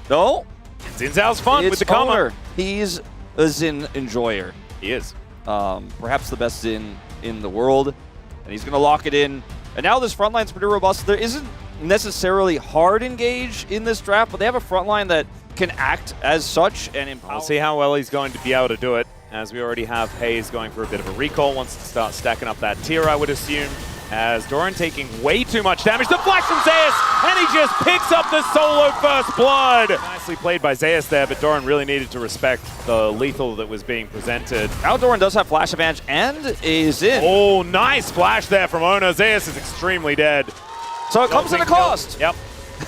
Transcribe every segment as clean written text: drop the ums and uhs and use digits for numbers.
No. Xin Zhao's fun with the counter. He's a Xin enjoyer. He is. Perhaps the best Xin in the world. And he's going to lock it in. And now this front line's pretty robust. There isn't necessarily hard engage in this draft, but they have a front line that can act as such and empower. We'll see how well he's going to be able to do it, as we already have Hayes going for a bit of a recall, wants to start stacking up that tier, I would assume, as Doran taking way too much damage. The flash from Zeus, and he just picks up the solo first blood. Nicely played by Zeus there, but Doran really needed to respect the lethal that was being presented. Now Doran does have flash advantage and is in. Oh, nice flash there from Ona. Zeus is extremely dead. So it comes at a cost. Yep.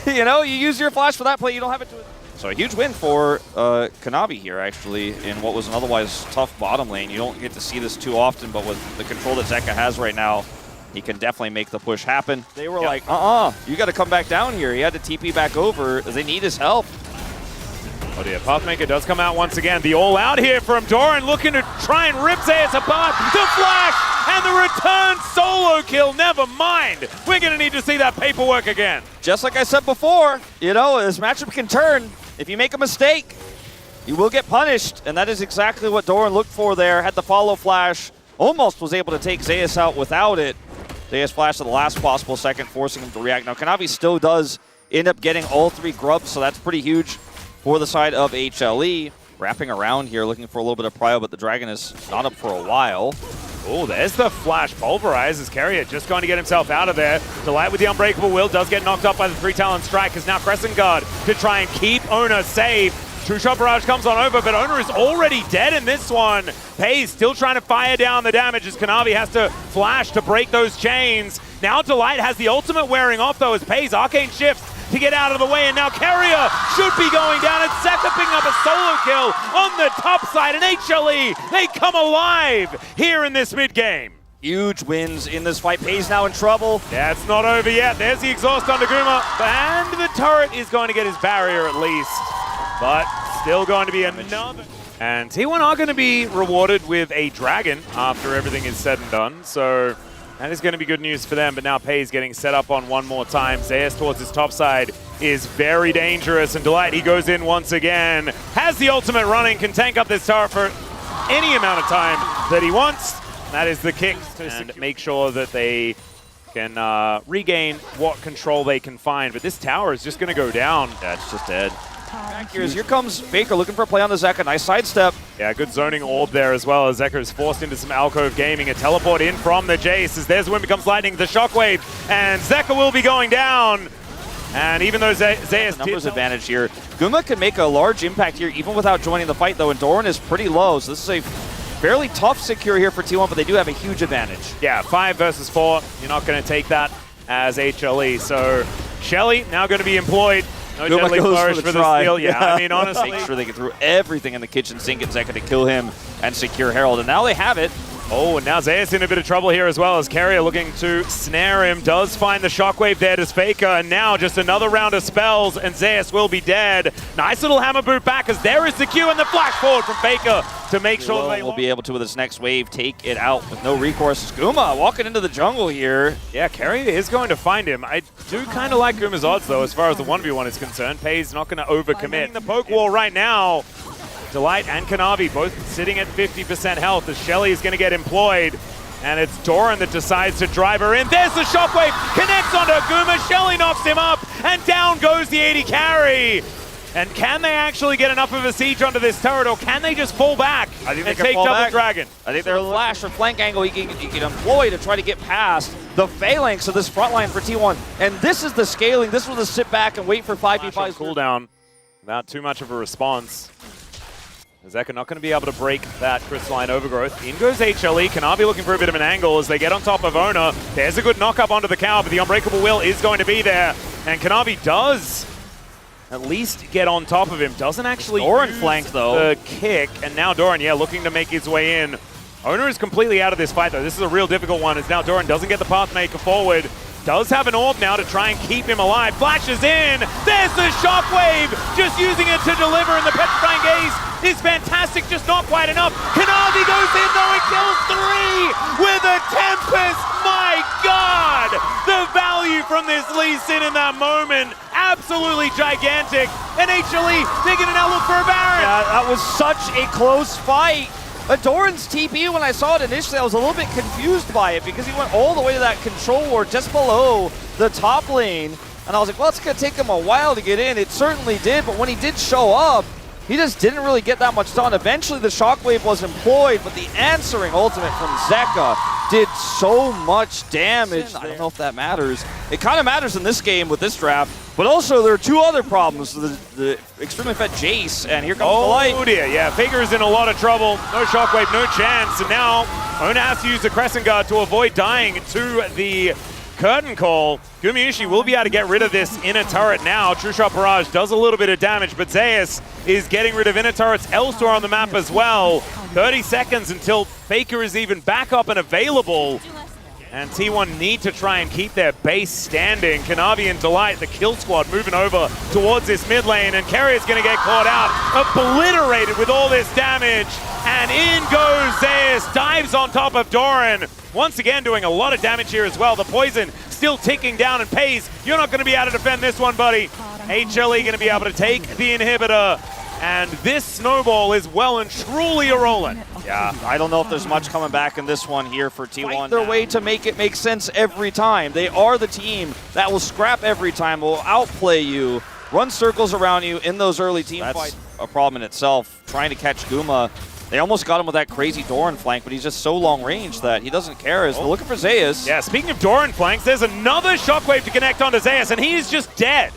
You know, you use your flash for that play, you don't have it to it. So a huge win for Kanavi here, actually, in what was an otherwise tough bottom lane. You don't get to see this too often, but with the control that Zeka has right now, he can definitely make the push happen. They were like, you got to come back down here. He had to TP back over. They need his help. Oh dear, Pathmaker does come out once again. The all-out here from Doran, looking to try and rip Zeus apart. The flash and the return solo kill. Never mind. We're going to need to see that paperwork again. Just like I said before, you know, this matchup can turn. If you make a mistake, you will get punished. And that is exactly what Doran looked for there. Had the follow flash. Almost was able to take Zeus out without it. Zeus flashed at the last possible second, forcing him to react. Now, Kanavi still does end up getting all 3 grubs, so that's pretty huge for the side of HLE. Wrapping around here, looking for a little bit of prio, but the Dragon is not up for a while. Oh, there's the flash. Pulverize as Carrier just going to get himself out of there. Delight with the Unbreakable Will does get knocked up by the 3-Talon Strike, as now Crescent Guard to try and keep Ona safe. True Shot Barrage comes on over, but Ona is already dead in this one. Pays still trying to fire down the damage as Kanavi has to flash to break those chains. Now Delight has the ultimate wearing off though, as Pays Arcane shifts to get out of the way, and now Carrier should be going down, and Zeka picking up a solo kill on the top side, and HLE, they come alive here in this mid-game. Huge wins in this fight. Pays now in trouble. Yeah, it's not over yet. There's the exhaust on Naguma, and the turret is going to get his barrier at least. But still going to be another. And T1 are going to be rewarded with a dragon after everything is said and done. So that is going to be good news for them. But now Pays getting set up on one more time. Zeus towards his top side is very dangerous. And Delight, he goes in once again. Has the ultimate running, can tank up this turret for any amount of time that he wants. That is the kick and make sure that they can regain what control they can find. But this tower is just going to go down. Yeah, it's just dead. Back here comes Faker looking for a play on the Zeka. Nice sidestep. Yeah, good zoning orb there as well, as Zeka is forced into some alcove gaming. A teleport in from the Jace, as there's the wind becomes lightning, the shockwave, and Zeka will be going down. And even though Zeus numbers advantage here, Guma can make a large impact here even without joining the fight though, and Doran is pretty low, so this is a fairly tough secure here for T1, but they do have a huge advantage. Yeah, 5 versus 4. You're not going to take that as HLE. So Shelly now going to be employed. No deadly flourish for the steal. Yeah, I mean, honestly. Make sure they get through everything in the kitchen sink and Zeka to kill him and secure Herald. And now they have it. Oh, and now Zeus in a bit of trouble here as well, as Carrier looking to snare him. Does find the shockwave there to Faker, and now just another round of spells, and Zeus will be dead. Nice little hammer boot back, as there is the Q and the flash forward from Faker to make sure they will be able to, with this next wave, take it out with no recourse. Guma walking into the jungle here. Yeah, Carrier is going to find him. I do kind of like Guma's odds, though, as far as the 1v1 is concerned. Pays not going to overcommit. The poke wall right now. Delight and Kanavi both sitting at 50% health, as Shelly is going to get employed. And it's Doran that decides to drive her in. There's the shockwave, connects onto Guma. Shelly knocks him up, and down goes the 80 carry. And can they actually get enough of a siege onto this turret, or can they just fall back and take double dragon? I think their flash or flank angle he can employ to try to get past the phalanx of this front line for T1. And this is the scaling. This was the sit back and wait for 5v5 cooldown. Not too much of a response. Zeka not going to be able to break that crystalline overgrowth. In goes HLE. Kanavi looking for a bit of an angle as they get on top of Ona. There's a good knock up onto the cow, but the Unbreakable Will is going to be there. And Kanavi does at least get on top of him. Doesn't actually Doran flank though. The kick. And now Doran, yeah, looking to make his way in. Ona is completely out of this fight though. This is a real difficult one, as now Doran doesn't get the Pathmaker forward. does have an orb now to try and keep him alive. Flashes in. There's the shockwave. Just using it to deliver, and the petrifying gaze is fantastic, just not quite enough. Kanavi goes in though and kills 3 with a Tempest. My God! The value from this Lee Sin in that moment, absolutely gigantic. And HLE, they're gonna now look for a Baron. Yeah, that was such a close fight. Doran's TP, when I saw it initially, I was a little bit confused by it because he went all the way to that control ward just below the top lane. And I was like, well, it's going to take him a while to get in. It certainly did, but when he did show up, he just didn't really get that much done. Eventually, the shockwave was employed, but the answering ultimate from Zeka did so much damage. I don't know if that matters. It kind of matters in this game with this draft, but also there are 2 other problems. The extremely fed Jace, and here comes the light. Oh dear, yeah, Faker's in a lot of trouble. No shockwave, no chance, and now Ona has to use the Crescent Guard to avoid dying to the Curtain Call. Gumayusi will be able to get rid of this inner turret now. True Shot Barrage does a little bit of damage, but Zeus is getting rid of inner turrets elsewhere on the map as well. 30 seconds until Faker is even back up and available. And T1 need to try and keep their base standing. Kanavi and Delight, the kill squad, moving over towards this mid lane, and Carrier's going to get caught out, obliterated with all this damage. And in goes Zeus, dives on top of Doran. Once again doing a lot of damage here as well. The poison still ticking down and pays. You're not going to be able to defend this one, buddy. HLE going to be able to take the inhibitor. And this snowball is well and truly a-rolling. Yeah, I don't know if there's much coming back in this one here for T1. Fight their way to make it make sense every time. They are the team that will scrap every time, will outplay you, run circles around you in those early team fights. A problem in itself, trying to catch Guma. They almost got him with that crazy Doran flank, but he's just so long range that he doesn't care. As they're looking for Zeus. Yeah, speaking of Doran flanks, there's another shockwave to connect onto Zeus, and he's just dead.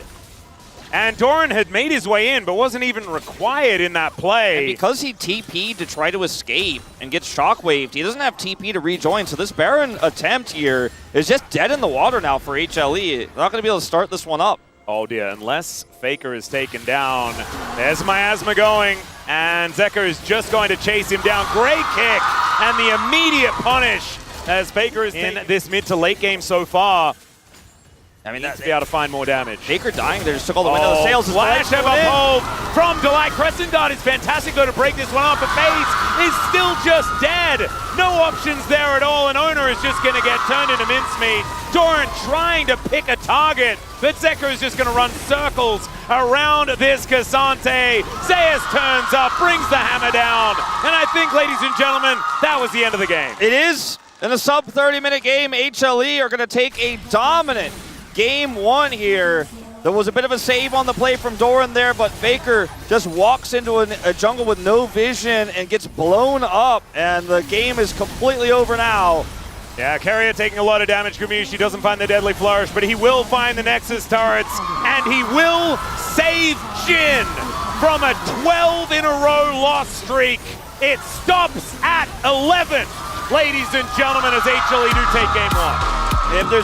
And Doran had made his way in, but wasn't even required in that play. And because he TP'd to try to escape and gets shockwaved, he doesn't have TP to rejoin. So this Baron attempt here is just dead in the water now for HLE. They're not going to be able to start this one up. Oh dear, unless Faker is taken down. There's Miasma going, and Zeka is just going to chase him down. Great kick, and the immediate punish as Faker is in this mid to late game so far. I mean, that's be able to find more damage. Faker dying there, just took all the wind out of the sails. Flash of uphold from Delight. Crescent Guard is fantastic though to break this one up, but FaZe is still just dead. No options there at all, and Owner is just going to get turned into mincemeat. Doran trying to pick a target, but Zeka is just going to run circles around this Cassante. Zeus turns up, brings the hammer down, and I think, ladies and gentlemen, that was the end of the game. It is. In a sub 30-minute game, HLE are going to take a dominant Game 1 here. There was a bit of a save on the play from Doran there, but Faker just walks into a jungle with no vision and gets blown up, and the game is completely over now. Yeah, Carrier taking a lot of damage. Gumayusi doesn't find the Deadly Flourish, but he will find the Nexus turrets, and he will save Jhin from a 12-in-a-row loss streak. It stops at 11, ladies and gentlemen, as HLE do take Game 1. If there's